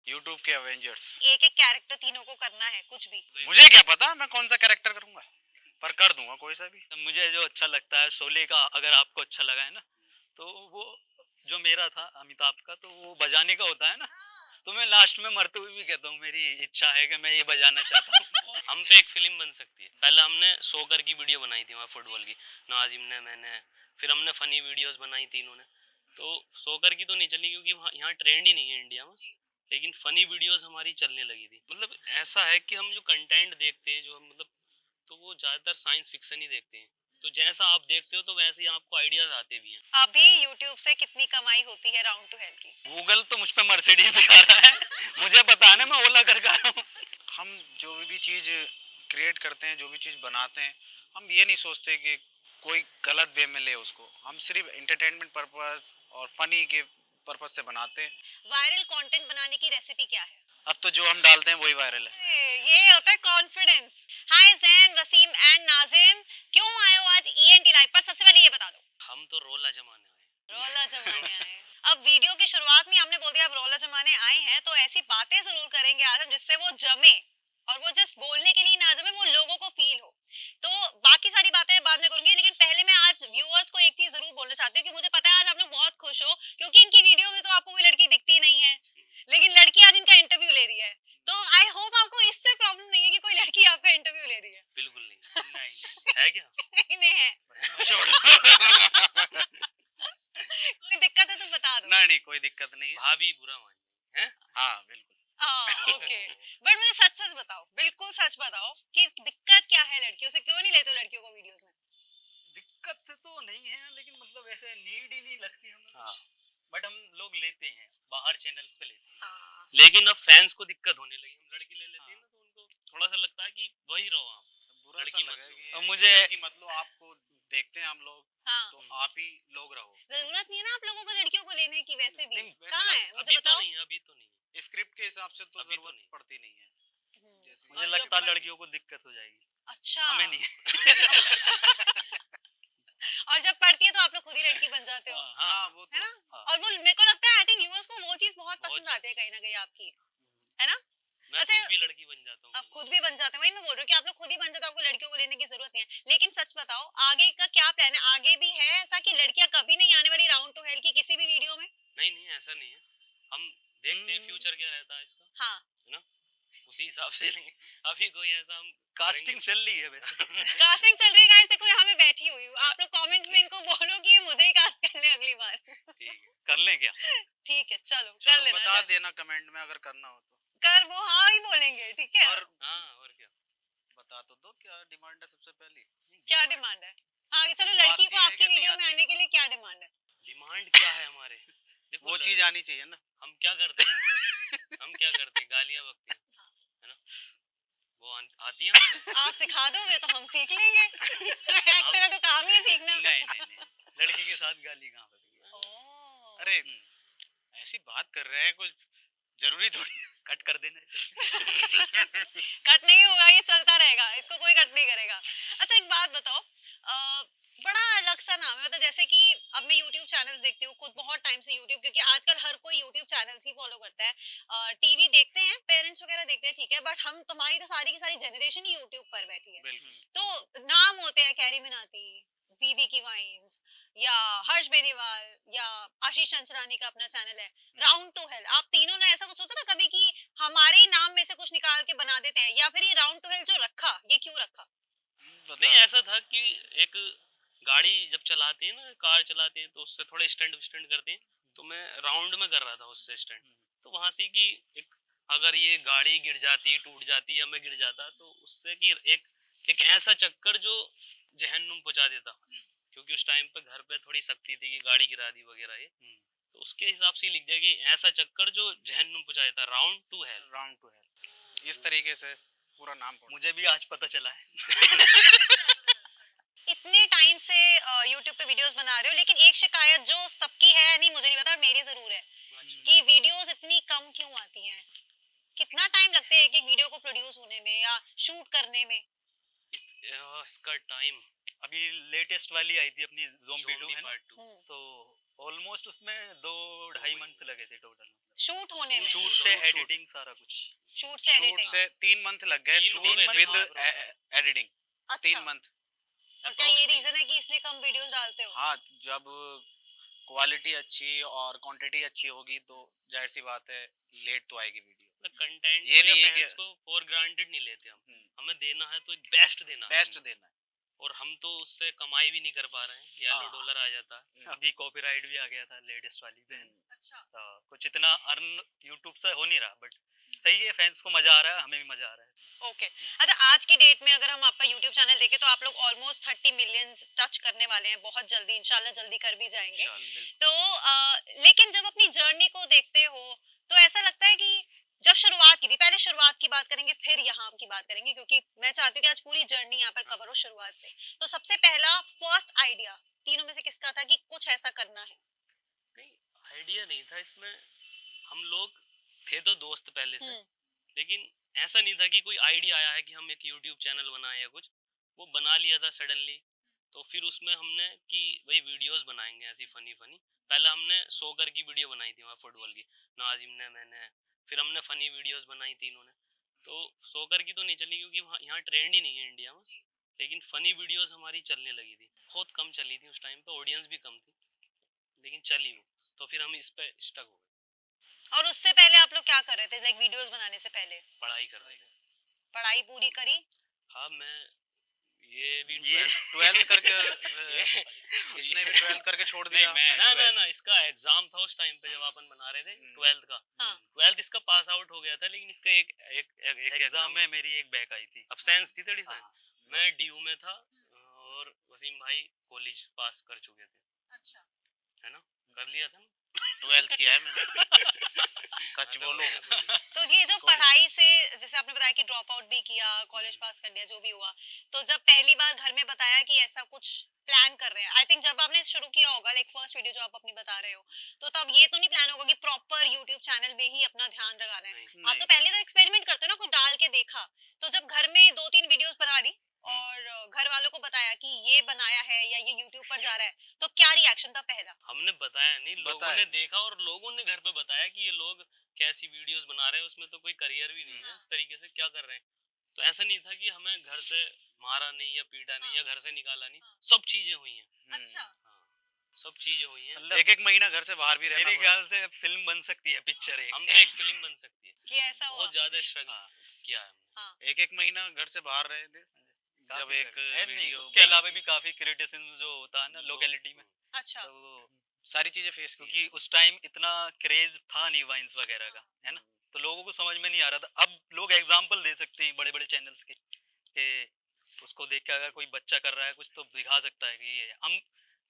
YouTube के Avengers. एक एक कैरेक्टर तीनों को करना है, कुछ भी। मुझे क्या पता मैं कौन सा कैरेक्टर करूंगा, पर कर दूंगा कोई सा भी। मुझे जो अच्छा लगता है शोले का, अगर आपको अच्छा लगा है ना, तो वो जो मेरा था अमिताभ का, तो वो बजाने का होता है ना, तो मैं लास्ट में मरते हुए भी कहता हूँ मेरी इच्छा है कि मैं ये बजाना चाहता हूँ। हम पे एक फिल्म बन सकती है। पहले हमने सोकर की वीडियो बनाई थी वहाँ फुटबॉल की, नाजिम ने, मैंने, फिर हमने फनी वीडियोस बनाई थी इन्होंने। तो सोकर की तो नहीं चली क्योंकि यहाँ ट्रेंड ही नहीं है इंडिया में, लेकिन फनी वीडियोस हमारी चलने लगी थी। मतलब ऐसा है कि हम जो कंटेंट देखते हैं, जो मतलब, तो वो ज़्यादातर साइंस फिक्शन ही देखते हैं। तो जैसा आप देखते हो तो वैसे ही आपको आइडियाज आते भी हैं। अभी YouTube से कितनी कमाई होती है राउंड टू हेल की? गूगल तो मुझ पे मर्सिडीज दिखा रहा है, मुझे पता है ना, मैं ओला करके आया हूँ। हम जो भी चीज़ क्रिएट करते हैं, जो भी चीज़ बनाते हैं, हम ये नहीं सोचते कि कोई गलत वे में ले उसको। हम सिर्फ एंटरटेनमेंट पर्पस और फनी के पर्पस से बनाते हैं। वायरल कंटेंट बनाने की रेसिपी क्या है? अब तो जो हम डालते हैं वही वायरल है। ये होता है confidence. Hi Jain, Wasim and Nazim, क्यों आए हो आज ENT लाइव पर? सबसे पहले ये बता दो। हम तो रोला जमाने आए। रोला जमाने आए। अब वीडियो की शुरुआत में हमने बोल दिया अब रोला जमाने आए हैं, तो ऐसी बातें जरूर करेंगे आज हम जिससे वो जमे, और वो जस्ट बोलने के लिए ना जमे, वो लोगों को फील हो। तो बाकी सारी बातें बाद में करूंगी, लेकिन पहले मैं आज व्यूअर्स को एक चीज जरूर बोलना चाहती हूँ कि मुझे पता है आज आप लोग बहुत खुश हो, क्योंकि इनकी वीडियो में तो आपको कोई लड़की दिखती नहीं है, लेकिन लड़की आज इनका इंटरव्यू ले रही है। तो आई होप आपको इससे प्रॉब्लम नहीं है कि कोई लड़की आपका इंटरव्यू ले रही है। बिल्कुल नहीं। नहीं है क्या? नहीं है। कोई दिक्कत है तो बता दो। नहीं कोई दिक्कत नहीं है। भाभी बुरा मान है। हाँ बिल्कुल। ओके, बट मुझे सच सच बताओ, बिल्कुल सच बताओ कि दिक्कत क्या है लड़कियों से, क्यों नहीं लेते हो लड़कियों को वीडियोस में? दिक्कत तो नहीं है, लेकिन मतलब ऐसे नीड ही नहीं लगती हमें। हाँ। बट हम लोग लेते हैं, बाहर चैनल्स पे लेते हैं। हाँ। लेकिन अब फैंस को दिक्कत होने लगी। हम लड़की ले लेते हैं ना, तो उनको थोड़ा सा लगता है कि वही रहो आप, बुरा सा लड़की मत लगेगा लो। कि अब मुझे- कि मतलब आपको देखते हैं हम लोग, हाँ। तो आप ही लोग रहो। जरूरत नहीं है ना आप लोगों को लड़कियों को लेने की, वैसे भी नहीं, कहाँ है मुझे अभी तो बताओ। नहीं है, अभी तो नहीं है। स्क्रिप्ट के हिसाब से तो अभी तो जरूरत नहीं। पड़ती नहीं है। जैसे मुझे और लगता है जब- लड़कियों को दिक्कत हो जाएगी, अच्छा। हमें नहीं। और जब पढ़ती है तो आप लोग खुद ही लड़की बन जाते हो, हाँ वो है तो ना? हाँ। और वो मेरे को लगता है आई थिंक व्यूअर्स को वो चीज बहुत बहुत पसंद आती है कहीं ना कहीं आपकी, है ना? मैं अच्छा, खुद भी लड़की बन जाता हूँ। आप खुद भी बन जाते हैं, वही मैं बोल रही हूँ कि आप लोग खुद ही बन जाते हो, आपको लड़कियों को लेने की जरूरत नहीं है। लेकिन सच बताओ आगे का क्या प्लान है? आगे भी है ऐसा कि लड़कियां कभी नहीं आने वाली राउंड टू हेल की किसी भी वीडियो में? नहीं नहीं, ऐसा नहीं है। हम देखते हैं फ्यूचर क्या रहता है इसका, हाँ। है ना, उसी हिसाब से लेंगे। अभी कोई ऐसा हम कास्टिंग चल रही है वैसे। कास्टिंग चल रही है गाइस, देखो यहाँ मैं बैठी हुई हूँ, आप लोग कमेंट्स में इनको बोलो कि ये मुझे ही कास्ट कर ले अगली बार। ठीक है। कर लें क्या? ठीक है, चलो कर चलो लेना। बता देना कमेंट में अगर करना हो तो। कर, वो हाँ ही बोलेंगे, ठीक है? और हाँ, और क्या। बता तो दो क्या डिमांड है सबसे पहली। क्या डिमांड है? हाँ चलो, वो लड़की आती को है आपकी कि नहीं वीडियो में आती? आने के लिए क्या डिमांड है? डिमांड क्या है हमारे? देखो वो चीज आनी चाहिए ना। हम क्या करते हैं, हम क्या करते हैं, गालियां बकते हैं, है ना, वो आती है हमसे। आप सिखा दोगे तो हम सीख लेंगे। एक्टर का तो काम ही है सीखना। नहीं नहीं नहीं, लड़की के साथ गाली कहाँ बकती है? ओह। अरे ऐसी बात कर रहे हैं, कुछ जरूरी थोड़ी। कट कर देना इसे। कट नहीं होगा, ये चलता रहेगा, इसको कोई कट नहीं करेगा। अच्छा एक बात बताओ, बड़ा अलग सा नाम है, मतलब जैसे कि अब मैं YouTube चैनल्स देखती हूँ खुद बहुत टाइम से YouTube, क्योंकि आजकल हर कोई YouTube चैनल्स ही फॉलो करता है। टीवी देखते हैं, पेरेंट्स वगैरह देखते हैं, ठीक है, बट हम तुम्हारी तो सारी की सारी जनरेशन ही YouTube पर बैठी है। बिल्कुल। तो नाम होते हैं कैरी मिनाटी, बीबी की वाइन्स, या हर्ष बेनीवाल, या आशीष चंचलानी का अपना चैनल है राउंड टू हेल। आप तीनों ने ऐसा कुछ सोचा था कभी कि हमारे ही नाम में से कुछ निकाल के बना देते हैं, या फिर ये राउंड टू हेल जो रखा ये क्यों रखा? नहीं, ऐसा था कि एक गाड़ी जब चलाते हैं ना, कार चलाते हैं, तो उससे थोड़े स्टंट स्टंट करते हैं, तो मैं राउंड में कर रहा था उससे स्टंट। तो वहां से कि एक, अगर ये गाड़ी गिर जाती, टूट जाती, या मैं गिर जाता, तो उससे कि एक ऐसा चक्कर जो जहन्नुम पहुंचा देता, क्योंकि उस टाइम पे घर पे थोड़ी सख्ती थी कि गाड़ी गिरा दी वगैरह ये, तो उसके हिसाब से लिख दिया कि ऐसा चक्कर जो जहन्नुम पहुंचा देता, round to hell. Round to hell इस तरीके से पूरा नाम पड़ा। मुझे भी आज पता चला है। इतने टाइम से YouTube पे वीडियोस बना रहे हो, लेकिन एक शिकायत जो सबकी है, नहीं मुझे नहीं पता, मेरी जरूर है, कि वीडियोस इतनी कम क्यों आती हैं? कितना टाइम लगता है एक एक वीडियो को प्रोड्यूस होने में या शूट करने में? इसका टाइम, अभी लेटेस्ट वाली आई थी अपनी ज़ोंबी 2 है ना, पार्ट 2, तो ऑलमोस्ट उसमें 2-2.5 मंथ लगे थे टोटल। शूट होने में, शूट से एडिटिंग सारा कुछ। शूट से शूट एडिटिंग। से 3 मंथ लग गए, 3 शूट मंथ, विद हाँ, एडिटिंग 3 अच्छा, मंथ। और क्या ये रीजन है कि इसलिए कम वीडियोस डालते हो? हाँ, जब क्वालिटी अच्छी और क्वांटिटी अच्छी होगी तो जाहिर सी बात है लेट तो आएगी वीडियो। कंटेंट ये को या नहीं है कि फैंस को फॉर ग्रांटेड नहीं लेते हम। हम्म, हमें देना है तो बेस्ट देना है। बेस्ट देना है। और हम तो उससे कमाई भी नहीं कर पा रहे हैं, येलो हाँ। डॉलर आ जाता है। अभी कॉपीराइट भी आ गया था लेटेस्ट वाली पे, अच्छा, तो कुछ इतना अर्न यूट्यूब से हो नहीं रहा, बट सही है, फैंस को मजा आ रहा है, हमें भी मजा आ रहा है। ओके। अच्छा, आज की डेट में अगर हम आपका यूट्यूब चैनल देखें तो आप लोग ऑलमोस्ट 30 मिलियन टच करने वाले हैं बहुत जल्दी, इंशाल्लाह जल्दी कर भी जाएंगे। इंशाल्लाह। तो लेकिन जब अपनी जर्नी को देखते हो तो ऐसा लगता है कि जब शुरुआत की थी, पहले शुरुआत की बात करेंगे फिर यहाँ की बात करेंगे, क्योंकि मैं चाहती हूँ कि आज पूरी जर्नी यहाँ पर कवर हो शुरुआत से। तो सबसे पहला फर्स्ट आइडिया तीनों में से किसका था कि कुछ ऐसा करना है? नहीं, आइडिया नहीं था इसमें। हम लोग थे तो दोस्त पहले से, लेकिन ऐसा नहीं था कि कोई आइडिया आया है कि हम एक यूट्यूब चैनल बनाए या कुछ। वो बना लिया था सडनली। तो फिर उसमें हमने कि भाई वीडियोस बनाएंगे ऐसी फनी फनी। पहले हमने सोकर की वीडियो बनाई थी वहाँ फुटबॉल की, नाजिम ने, मैंने। फिर हमने फनी वीडियोस बनाई तीनों ने। तो सोकर की तो नहीं चली क्योंकि यहाँ ट्रेंड ही नहीं है इंडिया में। लेकिन फनी वीडियोस हमारी चलने लगी थी, बहुत कम चली थी उस टाइम पे, ऑडियंस भी कम थी, लेकिन चली वो। तो फिर हम इस पे स्टक हो गए। और उससे पहले आप लोग क्या कर रहे थे, लाइक वीडियोस बनाने से पहले? पढ़ाई कर रहे थे। पढ़ाई पूरी करी? हाँ, मैं ये भी 12th करके ये- इसने भी 12th करके छोड़ दिया। मैं- ना ना ना, इसका एग्जाम था उस टाइम पे जब अपन बना रहे थे 12th का। हाँ। 12th इसका पास आउट हो गया था, लेकिन इसका एक एग्जाम में मेरी एक बैक आई थी। अब्सेंस थी थोड़ी सा। हाँ। मैं डीयू में था और वसीम भाई कॉलेज पास कर चुके थे, अच्छा, है ना, कर लिया था ना। 12th किया है मैंने। सच बोलो। तो ये जो पढ़ाई से, जैसे आपने बताया कि ड्रॉप आउट भी किया, कॉलेज पास कर लिया, जो भी हुआ, तो जब पहली बार घर में बताया कि ऐसा कुछ प्लान कर रहे हैं, आई थिंक जब आपने शुरू किया होगा, लाइक फर्स्ट वीडियो जो आप अपनी बता रहे हो, तो तब ये तो नहीं प्लान होगा कि प्रॉपर यूट्यूब चैनल में ही अपना ध्यान लगाना है। नहीं, आप तो पहले तो एक्सपेरिमेंट करते हो ना, कुछ डाल के देखा। तो जब घर में 2-3 वीडियोस बना ली और घर वालों को बताया कि ये बनाया है या ये यूट्यूब पर जा रहा है, तो क्या रिएक्शन था पहला? हमने बताया नहीं, लोगों बताया ने नहीं। देखा और लोगों ने घर पे बताया कि ये लोग कैसी वीडियोस बना रहे हैं, उसमें तो कोई करियर भी नहीं है, इस तरीके से क्या कर रहे हैं। तो ऐसा नहीं था कि हमें घर से मारा नहीं या पीटा नहीं या घर से निकाला नहीं, सब चीजें हुई हैं। अच्छा, हाँ, सब चीजें हुई हैं। मतलब एक महीना घर से बाहर भी रहना मेरे पड़ा। ख्याल से फिल्म बन सकती है, पिक्चर एक। हम पे एक फिल्म बन सकती है। कि ऐसा हुआ? बहुत ज्यादा स्ट्रगल हाँ। किया है हमने। एक महीना घर से बाहर रहे थे जब काफी एक है नहीं, वीडियो उसके अलावा भी काफी क्रिटिसिज्म जो होता है ना लोकेलिटी में, अच्छा, तो वो सारी चीजें फेस की। क्योंकि उस टाइम इतना क्रेज था नहीं वाइन्स वगैरह का, है ना, तो लोगों को समझ में नहीं आ रहा था। अब लोग एग्जाम्पल दे सकते हैं बड़े बड़े चैनल्स के, कि उसको देख के अगर कोई बच्चा कर रहा है कुछ तो दिखा सकता है कि ये है। हम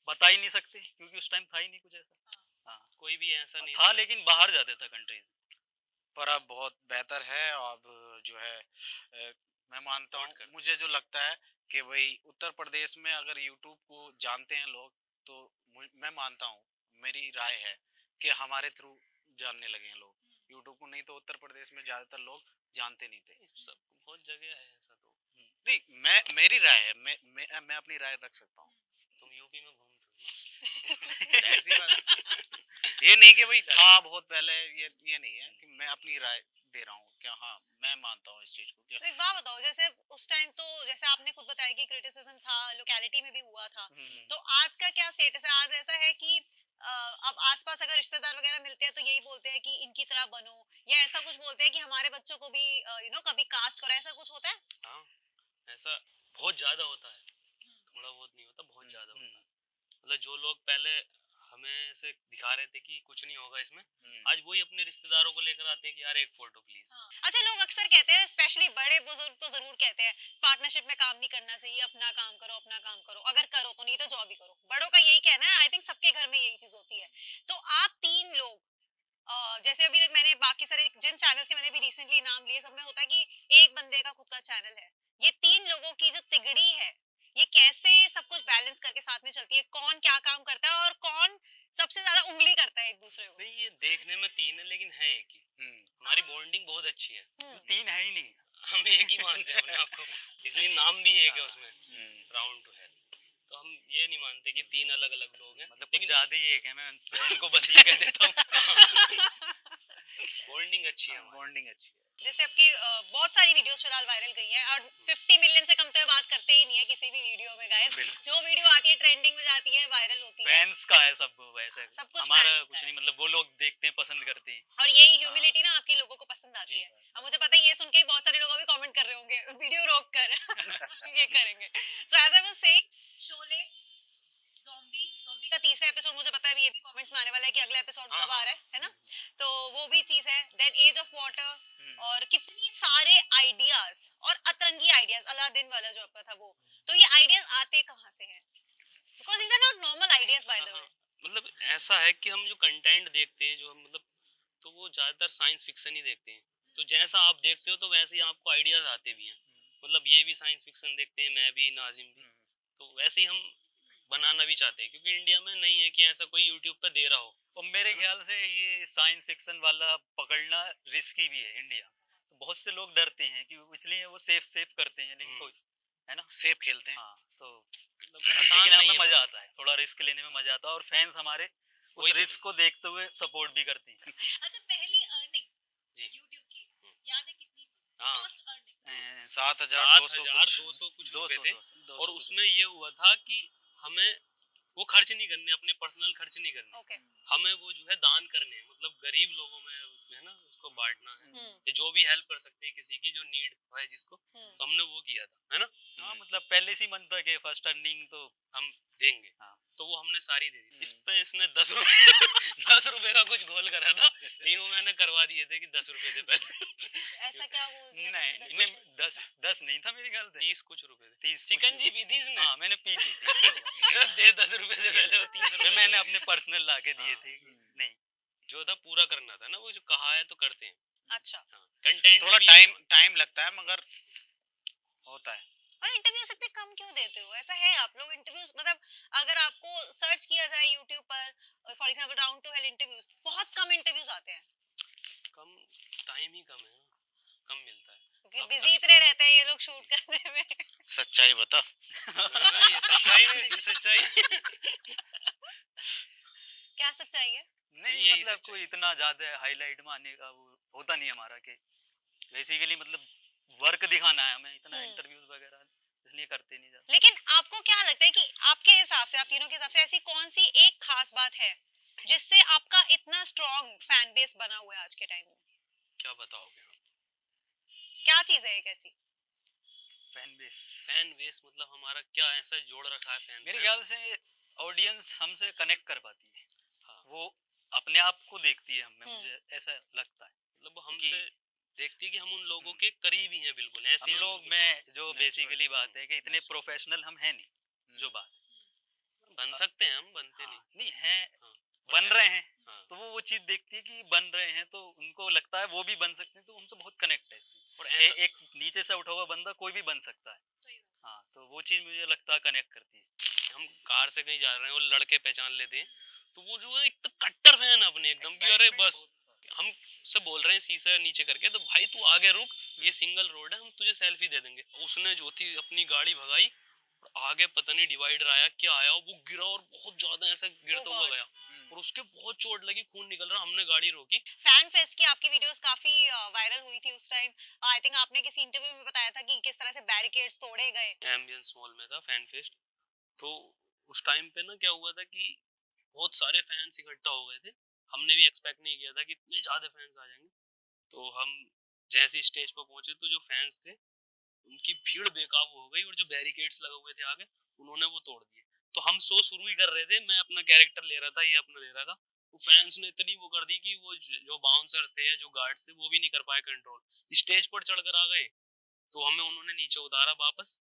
बता ही नहीं सकते क्योंकि उस टाइम था ही नहीं कुछ ऐसा। हाँ, कोई भी ऐसा नहीं था लेकिन बाहर जाते था कंट्रीज। पर अब बहुत बेहतर है। अब जो है मैं मानता Support हूँ, करते मुझे जो लगता है कि भाई उत्तर प्रदेश में अगर यूट्यूब को जानते हैं लोग, तो मैं मानता हूँ, मेरी राय है कि हमारे थ्रू जानने लगे हैं लोग यूट्यूब को। नहीं तो उत्तर प्रदेश में ज्यादातर लोग जानते नहीं थे। सब बहुत जगह है ऐसा। तो नहीं, मेरी राय है, मैं अपनी राय रख सकता हूँ। तुम यूपी में घूमते जाहिर सी बात है। ये नहीं कि भाई था बहुत पहले, ये नहीं है कि मैं अपनी राय दे रहा हूँ कि हाँ मैं मानता हूँ इस चीज को कि तो एक बात बताओ, जैसे उस टाइम तो जैसे आपने खुद बताया कि क्रिटिसिज्म था, लोकेलिटी में भी हुआ था, तो आज का क्या स्टेटस है? आज ऐसा है कि अब आसपास अगर रिश्तेदार वगैरह मिलते हैं तो यही बोलते हैं कि इनकी तरह बनो, या ऐसा कुछ बोलते हैं कि हमारे बच्चों को भी कभी कास्ट करो, ऐसा कुछ होता है? हाँ, ऐसा बहुत ज्यादा होता है, थोड़ा बहुत नहीं होता, बहुत ज्यादा होता है। मतलब जो लोग पहले हमें से दिखा रहे थे कि कुछ नहीं होगा इसमें, आज वही अपने रिश्तेदारों को लेकर आते हैं कि यार एक फोटो प्लीज। अच्छा, लोग अक्सर कहते हैं, स्पेशली बड़े बुजुर्ग तो जरूर कहते हैं, पार्टनरशिप में काम नहीं करना चाहिए, अपना काम करो, अपना काम करो, अगर करो तो, नहीं तो जॉब ही करो। बड़ों का यही कहना है, आई थिंक सबके घर में यही चीज होती है। तो आप तीन लोग जैसे अभी तक मैंने बाकी सारे जिन चैनल्स के मैंने भी रिसेंटली नाम लिए, सब में होता है कि एक बंदे का खुद का चैनल है। ये तीन लोगों की जो तिगड़ी है, ये कैसे सब कुछ बैलेंस करके साथ में चलती है? कौन क्या काम करता है और कौन सबसे ज्यादा उंगली करता है एक दूसरे को? नहीं, ये देखने में तीन है लेकिन है एक ही। हमारी बॉन्डिंग बहुत अच्छी है, तीन है ही नहीं, हम एक ही मानते हैं अपने आप को, इसलिए नाम भी एक है उसमें, राउंड टू हेल। तो हम ये नहीं मानते कि तीन अलग अलग लोग हैं, मतलब कुछ लेकिन ज्यादा ही एक है। मैं इनको बस ये कह देता हूँ। बॉन्डिंग अच्छी है हमारी। बॉन्डिंग अच्छी है। जैसे आपकी बहुत सारी वीडियोस फिलहाल वायरल गई हैं और 50 मिलियन से कम तो ये बात करते ही नहीं है किसी भी वीडियो में गाइस। बिल्कुल। जो वीडियो आती है ट्रेंडिंग में जाती है, वायरल होती है। फैंस का है सब वैसे, सब कुछ हमारा fans का कुछ है। नहीं, मतलब वो लोग देखते हैं, पसंद करते हैं। और यही ह्यूमिलिटी ना आपकी लोगों को पसंद आती जी। है। अब मुझे पता है ये सुन के ही बहुत सारे लोग अभी कमेंट कर रहे होंगे वीडियो रोक कर ये करेंगे। So as I was saying, Sholay, zombie का तीसरा एपिसोड, मुझे पता है अभी ये भी कमेंट्स में आने वाला है कि अगला एपिसोड हाँ, कब आ हाँ, रहा है ना? तो वो भी चीज है। देन एज ऑफ वाटर, और कितनी सारे आइडियाज और अतरंगी आइडियाज, अलादीन वाला जो आपका था वो, तो ये आइडियाज आते कहाँ से हैं? Because these are not normal ideas by the way. हाँ, मतलब ऐसा है कि हम जो कंटेंट देखते हैं, जो हम मतलब, तो वो ज़्यादातर साइंस फिक्शन ही देखते हैं। तो जैसा आप देखते हो तो वैसे ही आपको आइडियाज़ आते भी हैं। मतलब ये भी साइंस फिक्शन देखते हैं, मैं भी, नाजिम भी। तो वैसे ही हम बनाना भी चाहते हैं, क्योंकि इंडिया में नहीं है कि ऐसा कोई यूट्यूब पे दे रहा हो। और मेरे ख्याल से ये साइंस फिक्शन वाला पकड़ना रिस्की भी है इंडिया, तो बहुत से लोग डरते हैं कि इसलिए वो सेफ करते हैं, लेकिन कोई है ना, सेफ खेलते हैं। हाँ, तो मतलब आसान लेकिन नहीं हमें है मजा आता है, थोड़ा रिस्क लेने में मजा आता है, और फैंस हमारे उस वही तो। रिस्क को देखते हुए सपोर्ट भी करते हैं। अच्छा, पहली अर्निंग जी। YouTube की याद है कितनी थी? हाँ, फर्स्ट अर्निंग 7,200 कुछ 200 रुपए थे। 200 और उसमें ये हुआ था कि हमें वो खर्च नहीं करने, अपने पर्सनल खर्च नहीं करने, ओके। हमें वो जो है दान करने हैं। मतलब गरीब लोगों में है ना, उसको बांटना है, या जो भी हेल्प कर सकते हैं किसी की जो नीड है जिसको, तो हमने वो किया था, है ना। हाँ, मतलब पहले से ही मन था कि फर्स्ट अर्निंग तो हम देंगे। हाँ। तो वो हमने सारी दे दी। इस पे इसने 10 रुपए 10 रुपए का कुछ घोल करा था, लेकिन वो मैंने करवा दिए थे कि 10 रुपए दे पहले। ऐसा क्या हो गया? नहीं, इन्हें 10 नहीं था मेरे ख्याल से, 30 कुछ रुपए थे। 30 शिकंजी पी थी इसने। हाँ, मैंने पी ली थी। दे 10 रुपए दे पहले, वो 30 फिर रुपए मैंने अपने पर्सनल लाके दिए हाँ। थे कि नहीं, जो था पूरा करना था ना, वो जो कहा है तो करते हैं। अच्छा। कंटेंट थोड़ा टाइम लगता है, मगर होता है। और इंटरव्यूज इतने कम क्यों देते हो? ऐसा है आप लोग इंटरव्यूज, मतलब अगर आपको सर्च किया जाए YouTube पर for example round to hell interviews, बहुत कम इंटरव्यूज आते हैं कम, टाइम ही कम है ना, कम मिलता है। क्योंकि अब बिजी इतने रहते हैं ये लोग शूट करने में। सच्चाई बता। ये सच्चाई नहीं, सच्चाई। क्या सच्चाई है? नहीं यही मतलब सच्चाई। कोई इतना ज्यादा हाईलाइट में आने का वो होता नहीं हमारा, के बेसिकली मतलब वर्क दिखाना है हमें, इतना इंटरव्यूज वगैरह इसलिए करते नहीं ज्यादा। लेकिन आपको क्या लगता है कि आपके हिसाब से, आप तीनों के हिसाब से, ऐसी कौन सी एक खास बात है जिससे आपका इतना स्ट्रॉन्ग फैन बेस बना हुआ है आज के टाइम में? क्या बताओगे? क्या चीज है एक ऐसी? फैन बेस, फैन बेस मतलब हमारा क्या ऐसा जोड़ रखा है फैन मेरे ख्याल से ऑडियंस हमसे कनेक्ट कर पाती है। हाँ। वो अपने आप को देखती है हमें, मुझे ऐसा लगता है। मतलब वो हमसे देखती है कि हम उन लोगों के करीब ही हैं, बिल्कुल ऐसे हम लोग में जो बेसिकली बात है कि इतने प्रोफेशनल हम हैं नहीं, जो बात बन सकते हैं, हम बनते हाँ, नहीं। नहीं है, हाँ, बन रहे हैं, हाँ। तो वो चीज देखती है कि बन रहे हैं, तो उनको लगता है वो भी बन सकते हैं, तो उनसे बहुत कनेक्ट है। और एक नीचे से उठा हुआ बंदा कोई भी बन सकता है। हाँ, तो वो चीज मुझे लगता है कनेक्ट करती है। हम कार से कहीं जा रहे हैं और लड़के पहचान लेते हैं, तो वो जो है एक तो कट्टर फैन है अपने एकदम की, अरे बस हम से बोल रहे हैं शीशा नीचे करके, तो भाई तू आगे रुक, ये सिंगल रोड है, हम तुझे सेल्फी दे देंगे। उसने जो थी अपनी गाड़ी भगाई, और आगे पता नहीं डिवाइडर आया क्या आया, वो गिरा और बहुत ज्यादा ऐसा गिरता हुआ गया, और उसके बहुत चोट लगी, खून निकल रहा। हमने गाड़ी रोकी। फैन फेस्ट की आपकी वीडियोस काफी वायरल हुई थी उस टाइम। आई थिंक आपने किसी इंटरव्यू में बताया था कि किस तरह से बैरिकेड्स तोड़े गए। एम्बियंस मॉल में था फैन फेस्ट। तो उस टाइम पे ना क्या हुआ था कि बहुत सारे फैंस इकट्ठा हो गए थे। हमने भी एक्सपेक्ट नहीं किया था कि इतने ज्यादा फैंस आ जाएंगे। तो हम जैसे स्टेज पर पहुंचे तो जो फैंस थे उनकी भीड़ बेकाबू हो गई, और जो बैरिकेड्स लगे हुए थे आगे, उन्होंने वो तोड़ दिए। तो हम शो शुरू ही कर रहे थे, मैं अपना कैरेक्टर ले रहा था, ये अपना ले रहा था। तो फैंस ने इतनी वो कर दी कि वो जो बाउंसर्स थे या जो गार्ड्स थे वो भी नहीं कर पाए कंट्रोल, स्टेज पर चढ़कर आ गए। तो हमें उन्होंने नीचे उतारा वापस,